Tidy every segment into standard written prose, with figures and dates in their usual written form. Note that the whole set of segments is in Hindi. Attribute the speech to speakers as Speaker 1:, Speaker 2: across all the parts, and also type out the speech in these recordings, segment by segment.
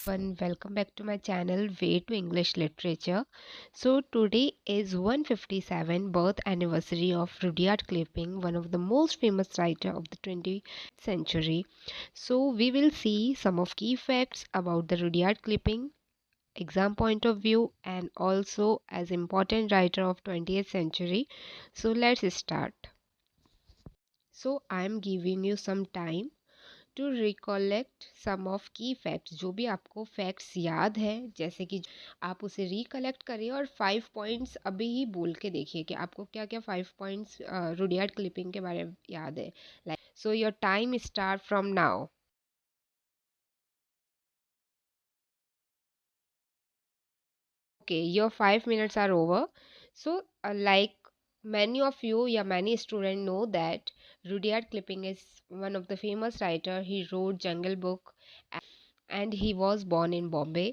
Speaker 1: everyone, welcome back to my channel Way to English Literature. So today is 157 birth anniversary of Rudyard Kipling, one of the most famous writer of the 20th century. So we will see some of key facts about the Rudyard Kipling exam point of view and also as important writer of 20th century. So let's start. So I am giving you some time to recollect some of key facts. जो भी आपको फैक्ट्स याद है जैसे कि आप उसे रिकलेक्ट करिए और 5 पॉइंट्स अभी ही बोल के देखिए कि आपको क्या क्या 5 पॉइंट्स रुडियार्ड क्लिपिंग के बारे में याद है। So your time start from now. Okay, your 5 minutes are over. So, like many of you, yeah, many students know that Rudyard Kipling is one of the famous writer. He wrote Jungle Book, and he was born in Bombay.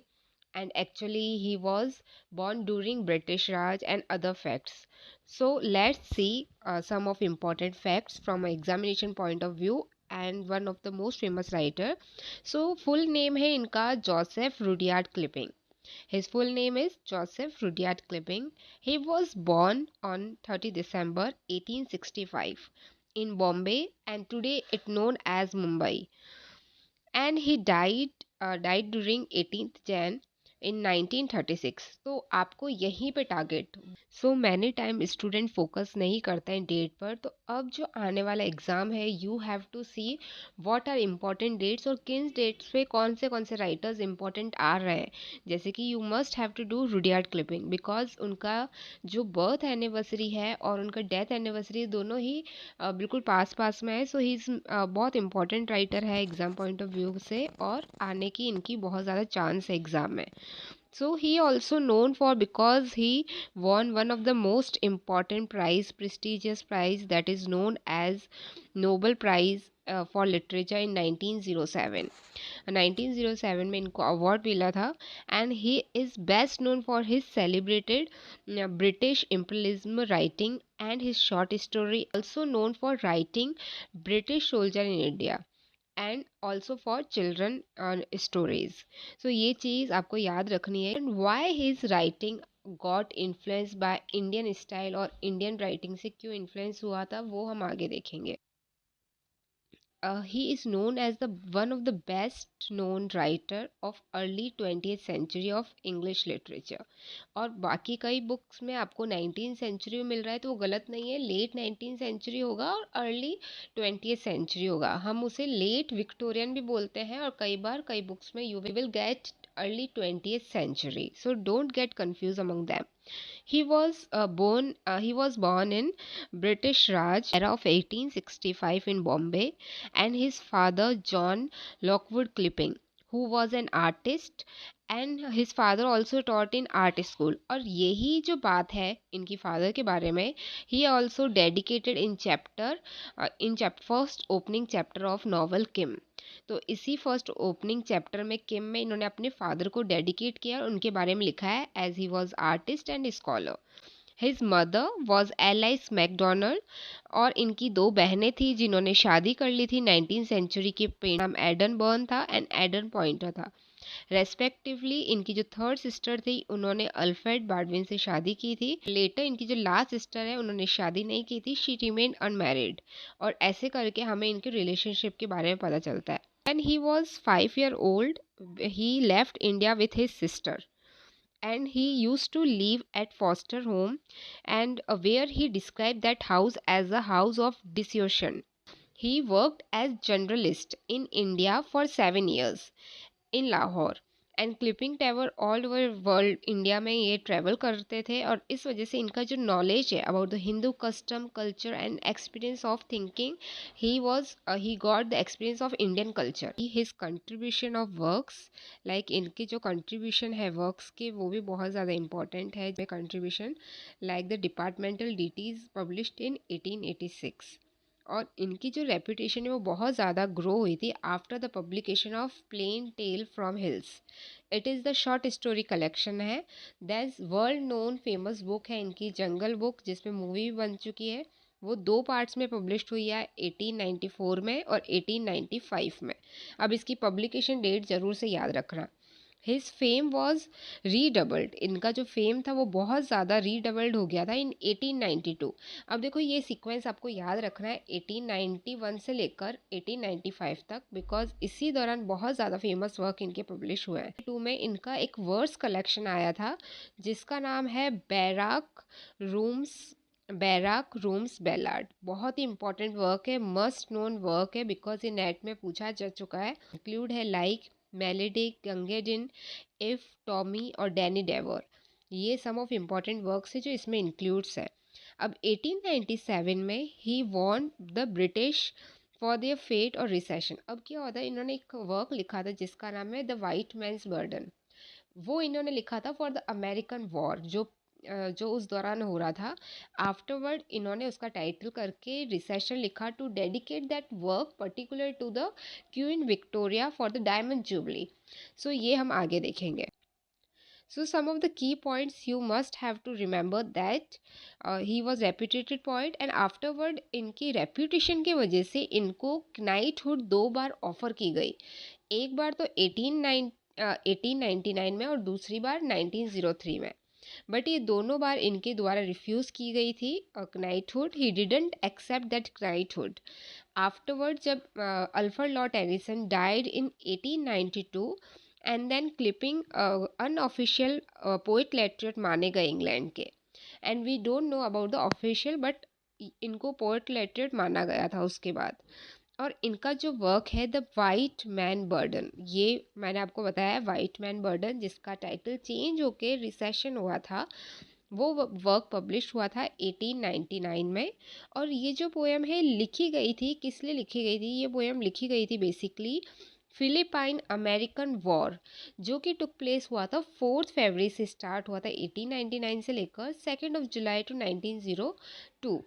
Speaker 1: And actually, he was born during British Raj and other facts. So, let's see some of important facts from an examination point of view. And one of the most famous writer. So, full name है इनका Joseph Rudyard Kipling. His full name is Joseph Rudyard Kipling. He was born on 30 December 1865 in Bombay, and today it known as Mumbai. And he died during 18th Jan in 1936. तो आपको यहीं पे target. So many time student focus नहीं करते हैं डेट पर। तो अब जो आने वाला एग्ज़ाम है you have to see what are important dates और किन डेट्स पे कौन से राइटर्स इंपॉर्टेंट आ रहे हैं। जैसे कि you must have to do Rudyard Kipling because उनका जो बर्थ एनिवर्सरी है और उनका डेथ एनिवर्सरी दोनों ही बिल्कुल पास पास में है। सो ही इज़ बहुत इंपॉर्टेंट राइटर है एग्ज़ाम पॉइंट ऑफ व्यू से और आने की इनकी बहुत ज़्यादा चांस है एग्ज़ाम में। So he also known for because he won one of the most important prestigious prize that is known as Nobel Prize for Literature in 1907. 1907 में इनको अवार्ड मिला था and he is best known for his celebrated British imperialism writing and his short story also known for writing British soldier in India and also for children stories. So ये चीज़ आपको याद रखनी है। And why his writing got influence by Indian style और इंडियन राइटिंग से क्यों इन्फ्लुएंस हुआ था वो हम आगे देखेंगे। He is known as the one of the best known writer of early 20th century of English literature। और बाकी कई बुक्स में आपको 19th सेंचुरी में मिल रहा है तो वो गलत नहीं है। लेट 19th सेंचुरी होगा और अर्ली 20th सेंचुरी होगा। हम उसे लेट विक्टोरियन भी बोलते हैं और कई बार कई बुक्स में you will get early 20th century, so don't get confused among them. He was born in British Raj era of 1865 in Bombay, and his father John Lockwood Kipling, who was an artist, and his father also taught in art school। और यही जो बात है इनकी फादर के बारे में, he also dedicated in chapter first opening chapter of novel Kim। तो इसी फर्स्ट ओपनिंग चैप्टर में किम में इन्होंने अपने फादर को डेडिकेट किया और उनके बारे में लिखा है as he was artist and scholar. His mother was Alice Macdonald और इनकी दो बहनें थी जिन्होंने शादी कर ली थी 19th सेंचुरी के पेड़ नाम एडन बर्न था एंड एडन पॉइंटर था रेस्पेक्टिवली। इनकी जो थर्ड सिस्टर थी उन्होंने अल्फ्रेड बार्डविन से शादी की थी। लेटर इनकी जो लास्ट सिस्टर है उन्होंने शादी नहीं की थी, शी रिमेन अनमैरिड। और ऐसे करके हमें इनके रिलेशनशिप के बारे में पता चलता है। When he was 5 years old, he left India with his sister, and he used to live at foster home, and where he described that house as a house of dissension. He worked as journalist in India for 7 years in Lahore, and clipping tower all over world India में ये ट्रैवल करते थे और इस वजह से इनका जो नॉलेज है about the Hindu custom culture and experience of thinking he got the experience of Indian culture. His contribution of works, like इनके जो कंट्रीब्यूशन है वर्क्स के वो भी बहुत ज़्यादा इंपॉर्टेंट है। Contribution like the departmental deities published in 1886। और इनकी जो रेपुटेशन है वो बहुत ज़्यादा ग्रो हुई थी after the publication of plain tale from hills. It is the short story collection है। That's world known famous book है इनकी जंगल बुक, जिसमें मूवी भी बन चुकी है। वो 2 पार्ट्स में पब्लिश्ड हुई है 1894 में और 1895 में। अब इसकी पब्लिकेशन डेट ज़रूर से याद रखना। हिज फेम वॉज रीडबल्ड, इनका जो फेम था वो बहुत ज़्यादा रीडबल्ड हो गया था इन 1892। अब देखो ये सीक्वेंस आपको याद रखना है 1891 से लेकर 1895 तक, बिकॉज इसी दौरान बहुत ज़्यादा फेमस वर्क इनके पब्लिश हुए हैं। टू में इनका एक वर्स कलेक्शन आया था जिसका नाम है बैराक रूम्स बेलार्ड। बहुत ही इंपॉर्टेंट वर्क है, मस्ट नोन वर्क है, बिकॉज ये नेट में पूछा जा चुका है। इंक्लूड है लाइक मेलेडी गंगेडिन, इफ टॉमी और डैनी डेवर। ये सम ऑफ इम्पॉर्टेंट वर्क्स है जो इसमें इंक्लूड्स है। अब 1897 में he won the British for their fate और रिसेशन। अब क्या होता है, इन्होंने एक वर्क लिखा था जिसका नाम है द वाइट मैन्स बर्डन। वो इन्होंने लिखा था फॉर द अमेरिकन वॉर, जो उस दौरान हो रहा था। आफ्टरवर्ड इन्होंने उसका टाइटल करके रिसेशन लिखा to dedicate that work particular to the Queen Victoria for the diamond jubilee. So ये हम आगे देखेंगे। So some of the key points you must have to remember that he was reputed poet and afterward इनकी reputation के वजह से इनको knighthood 2 बार ऑफर की गई। एक बार तो 1899 में और दूसरी बार 1903 में, बट ये दोनों बार इनके द्वारा रिफ्यूज़ की गई थी knighthood. He didn't accept that knighthood. Afterward जब Alfred Lord Tennyson died in 1892 and then Kipling unofficial poet laureate माने गए इंग्लैंड के, and we don't know about the official, but इनको पोएट लेटरेट माना गया था उसके बाद। और इनका जो वर्क है द वाइट मैन बर्डन, ये मैंने आपको बताया वाइट मैन बर्डन, जिसका टाइटल चेंज होके रिसेशन हुआ था, वो वर्क पब्लिश हुआ था 1899 में। और ये जो पोएम है लिखी गई थी, किस लिए लिखी गई थी? ये पोएम लिखी गई थी बेसिकली फिलिपाइन अमेरिकन वॉर, जो कि टुक प्लेस हुआ था 4 फरवरी से स्टार्ट हुआ था 1899 से लेकर 2 जुलाई टू 1902।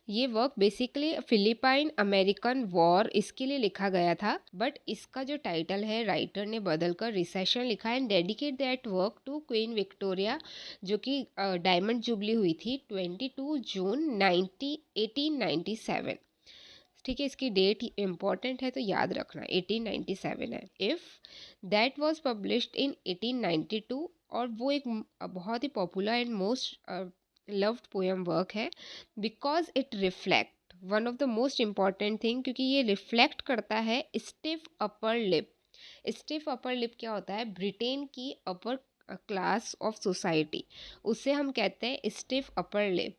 Speaker 1: ये work basically Philippine American war इसके लिए लिखा गया था, बट इसका जो टाइटल है राइटर ने बदलकर रिसेशन लिखा है and dedicate that work to Queen Victoria, जो कि डायमंड जुबली हुई थी 22 जून 1897। ठीक है, इसकी डेट इंपॉर्टेंट है तो याद रखना 1897 है। If that was published in 1892, और वो एक बहुत ही popular and most loved poem work है because it reflect one of the most important thing, क्योंकि ये रिफ्लेक्ट करता है stiff upper lip. Stiff upper lip क्या होता है? ब्रिटेन की अपर क्लास ऑफ सोसाइटी, उसे हम कहते हैं stiff upper lip.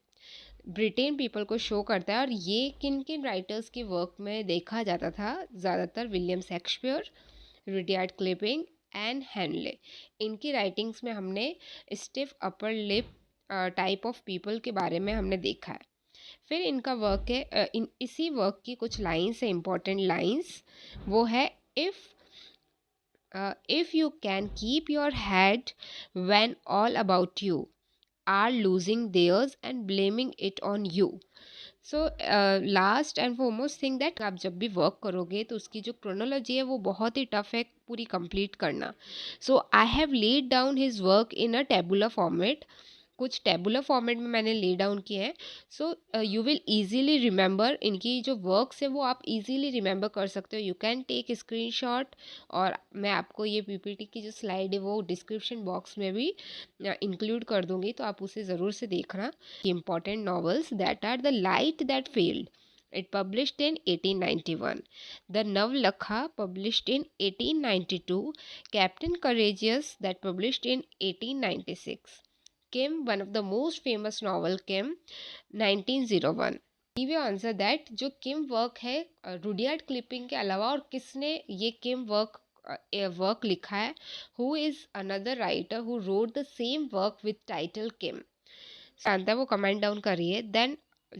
Speaker 1: Britain people को शो करता है। और ये किन किन राइटर्स के वर्क में देखा जाता था? ज़्यादातर William Shakespeare, Rudyard Kipling and Henley. इनकी राइटिंग्स में हमने stiff upper lip type of people के बारे में हमने देखा है। फिर इनका वर्क है, इसी वर्क की कुछ लाइन्स है, इम्पॉर्टेंट लाइन्स। वो है if you can keep your head when all about you are losing theirs and blaming it on you. So last and foremost thing that आप जब भी वर्क करोगे तो उसकी जो क्रोनोलॉजी है वो बहुत ही टफ है पूरी कंप्लीट करना। So I have laid down his work in a tabular format, कुछ टेबुलर फॉर्मेट में मैंने ले डाउन किए हैं। So you will easily remember, इनकी जो वर्क्स है वो आप इजीली रिमेंबर कर सकते हो। यू कैन टेक स्क्रीनशॉट, और मैं आपको ये पीपीटी की जो स्लाइड है वो डिस्क्रिप्शन बॉक्स में भी इंक्लूड कर दूंगी, तो आप उसे ज़रूर से देखना। Important novels that are the light that failed, it published in 1891, the Navlakha published in 1892, Captain Courageous that published in 1896, Kim, one of the most famous novel Kim 1901। Give you answer that जो किम वर्क है रुडयार्ड किपलिंग के अलावा और किसने ये किम वर्क लिखा है? Who is another writer who wrote the same work with title Kim? जानता है वो कमेंट डाउन करिए। देन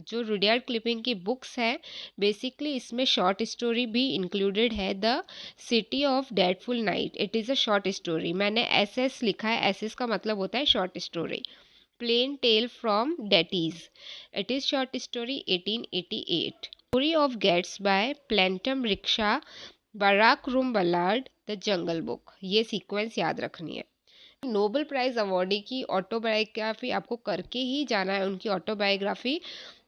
Speaker 1: जो रुडयार्ड किपलिंग की बुक्स है बेसिकली इसमें शॉर्ट स्टोरी भी इंक्लूडेड है। The city of dreadful night, it is a short story. मैंने एसएस लिखा है, एसएस का मतलब होता है short story. Plain tale from डेटीज, it is short story 1888। Story of gates by phantom rickshaw, barrack room ballad, the jungle book. ये सीक्वेंस याद रखनी है। नोबेल प्राइज़ अवॉर्डी की ऑटोबायोग्राफी आपको करके ही जाना है, उनकी ऑटोबायोग्राफी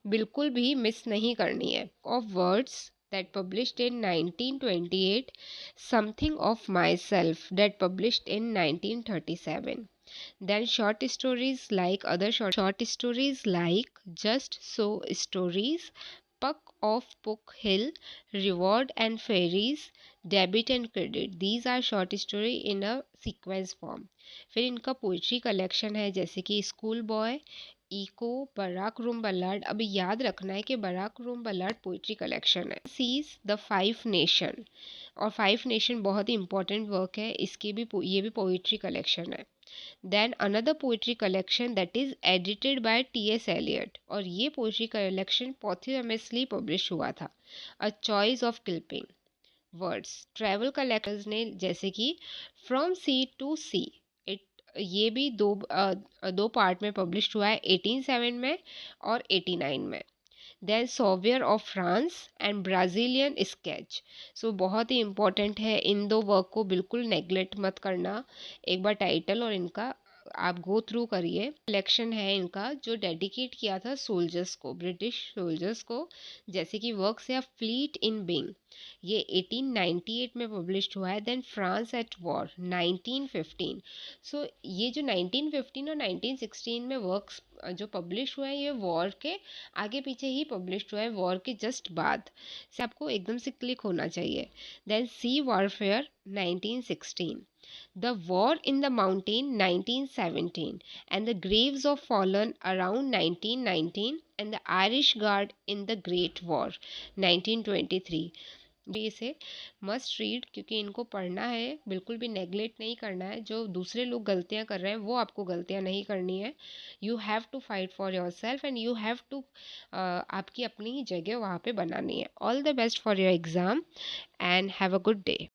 Speaker 1: बिल्कुल भी मिस नहीं करनी है। Of words that published in 1928, Something of Myself that published in 1937. Then short stories like short stories like Just So Stories, Puck of Puck Hill, Reward and Fairies, Debit and Credit. These are short story in a sequence form. फिर इनका पोइट्री कलेक्शन है जैसे कि school boy, echo, barrack room ballad. अब याद रखना है कि barrack room ballad poetry collection है. सीज द फाइव नेशन, और फाइव नेशन बहुत ही इंपॉर्टेंट वर्क है, इसके भी ये भी पोइट्री कलेक्शन है. Then another poetry collection that is edited by T S. Eliot, और ये पोइट्री कलेक्शन पॉथ्यूमेसली पब्लिश हुआ था. A choice of Kipling words. Travel collectors ने जैसे कि from C to C, it ये भी दो पार्ट में पब्लिश हुआ है, 1807 में और 89 में. Then souvenir of France and Brazilian sketch. So बहुत ही इंपॉर्टेंट है, इन दो वर्क को बिल्कुल नेग्लेक्ट मत करना. एक बार टाइटल और इनका आप गो थ्रू करिए. कलेक्शन है इनका जो डेडिकेट किया था सोल्जर्स को, ब्रिटिश सोल्जर्स को, जैसे कि वर्क्स है फ्लीट इन बिंग, ये 1898 में पब्लिश हुआ है. Then France at war 1915. So ये जो 1915 और 1916 में वर्क्स जो पब्लिश हुए हैं ये वॉर के आगे पीछे ही पब्लिश हुआ है, वॉर के जस्ट बाद से आपको एकदम से क्लिक होना चाहिए. Then sea warfare 1916, The War in the Mountain 1917, and The Graves of Fallen around 1919, and The Irish Guard in the Great War 1923. इसे मस्ट रीड क्योंकि इनको पढ़ना है, बिल्कुल भी नेग्लेक्ट नहीं करना है. जो दूसरे लोग गलतियां कर रहे हैं वो आपको गलतियां नहीं करनी है. You have to fight for yourself and you have to आपकी अपनी ही जगह वहाँ पे बनानी है. All the best for your exam and have a good day.